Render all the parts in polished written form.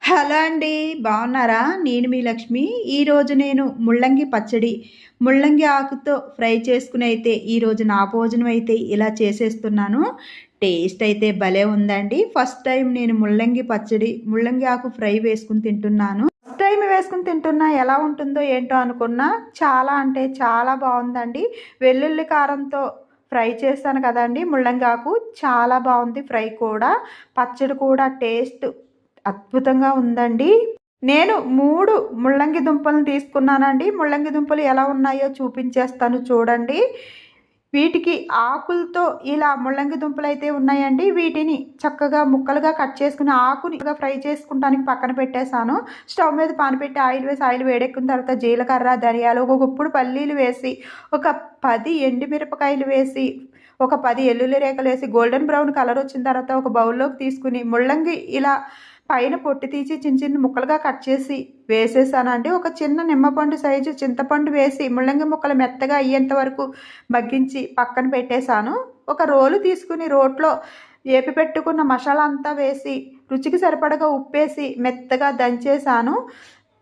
Hello అండి. బాగున్నారా? నేను మీ లక్ష్మి. ఈరోజు నేను ముల్లంగి పచ్చడి, ముల్లంగి ఆకుతో ఫ్రై చేసుకుని అయితే ఈరోజు నా భోజనం అయితే ఇలా చేసేస్తున్నాను. టేస్ట్ అయితే భలే ఉందండి. ఫస్ట్ టైం నేను ముల్లంగి పచ్చడి, ముల్లంగి ఆకు ఫ్రై వేసుకుని తింటున్నాను. ఫస్ట్ టైం వేసుకుని తింటున్నా ఎలా ఉంటుందో ఏంటో అనుకున్నా. చాలా అంటే చాలా బాగుందండి. వెల్లుల్లి కారంతో ఫ్రై చేస్తాను కదండి ముల్లంగి ఆకు, చాలా బాగుంది ఫ్రై కూడా. పచ్చడి కూడా టేస్ట్ అద్భుతంగా ఉందండి. నేను 3 ముల్లంగి దుంపలను తీసుకున్నానండి. ముల్లంగి దుంపలు ఎలా ఉన్నాయో చూపించేస్తాను చూడండి. వీటికి ఆకులతో ఇలా ముల్లంగి దుంపలైతే ఉన్నాయండి. వీటిని చక్కగా ముక్కలుగా కట్ చేసుకుని ఆకుని ఫ్రై చేసుకుంటానికి పక్కన పెట్టేశాను. స్టవ్ మీద పాన్ పెట్టి ఆయిల్ వేసి, ఆయిల్ వేడెక్కిన తర్వాత జీలకర్ర, ధనియాలు, ఒక గుప్పుడు పల్లీలు వేసి, ఒక 10 ఎండుమిరపకాయలు వేసి, ఒక 10 ఎల్లుల్లి రేఖలు వేసి, గోల్డెన్ బ్రౌన్ కలర్ వచ్చిన తర్వాత ఒక బౌల్లోకి తీసుకుని ముల్లంగి ఇలా పైన పొట్టు తీసి చిన్న చిన్న ముక్కలుగా కట్ చేసి వేసేసానండి. ఒక చిన్న నిమ్మపండు సైజు చింతపండు వేసి ముల్లంగి ముక్కలు మెత్తగా అయ్యేంత వరకు మగ్గించి పక్కన పెట్టేశాను. ఒక రోలు తీసుకుని రోట్లో ఏపి పెట్టుకున్న మసాలా అంతా వేసి, రుచికి సరిపడగా ఉప్పేసి మెత్తగా దంచేసాను.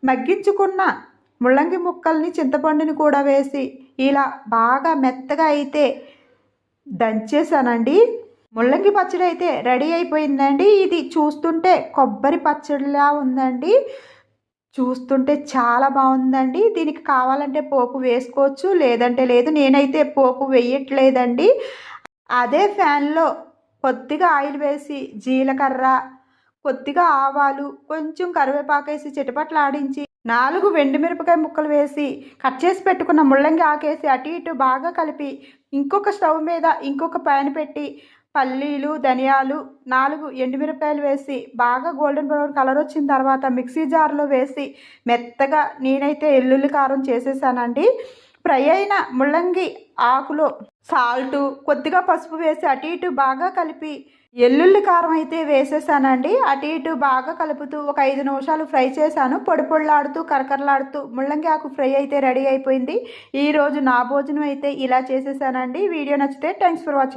మగ్గించుకున్న ముల్లంగి ముక్కల్ని, చింతపండుని కూడా వేసి ఇలా బాగా మెత్తగా అయితే దంచేసానండి. ముల్లంగి పచ్చడి అయితే రెడీ అయిపోయిందండి. ఇది చూస్తుంటే కొబ్బరి పచ్చడిలా ఉందండి. చూస్తుంటే చాలా బాగుందండి. దీనికి కావాలంటే పోపు వేసుకోవచ్చు, లేదంటే లేదు. నేనైతే పోపు వేయట్లేదండి. అదే ఫ్యాన్లో కొద్దిగా ఆయిల్ వేసి, జీలకర్ర, కొద్దిగా ఆవాలు, కొంచెం కరివేపాకు వేసి చిటపట్లాడించి 4 ఎండుమిరపకాయ ముక్కలు వేసి, కట్ చేసి పెట్టుకున్న ముల్లంగి ఆకేసి అటు ఇటు బాగా కలిపి, ఇంకొక స్టవ్ మీద ఇంకొక ప్యాన్ పెట్టి పల్లీలు, ధనియాలు, 4 ఎండుమిరపకాయలు వేసి బాగా గోల్డెన్ బ్రౌన్ కలర్ వచ్చిన తర్వాత మిక్సీ జార్లో వేసి మెత్తగా నేనైతే ఎల్లుల్లి కారం చేసేసానండి. ఫ్రై అయిన ముల్లంగి ఆకులో సాల్టు, కొద్దిగా పసుపు వేసి అటు ఇటు బాగా కలిపి ఎల్లుల్లి కారం అయితే వేసేసానండి. అటు ఇటు బాగా కలుపుతూ ఒక 5 నిమిషాలు ఫ్రై చేశాను. పొడి పొడిలాడుతూ కరకరలాడుతూ ముల్లంగి ఆకు ఫ్రై అయితే రెడీ అయిపోయింది. ఈరోజు నా భోజనం అయితే ఇలా చేసేసానండి. వీడియో నచ్చితే థ్యాంక్స్ ఫర్ వాచింగ్.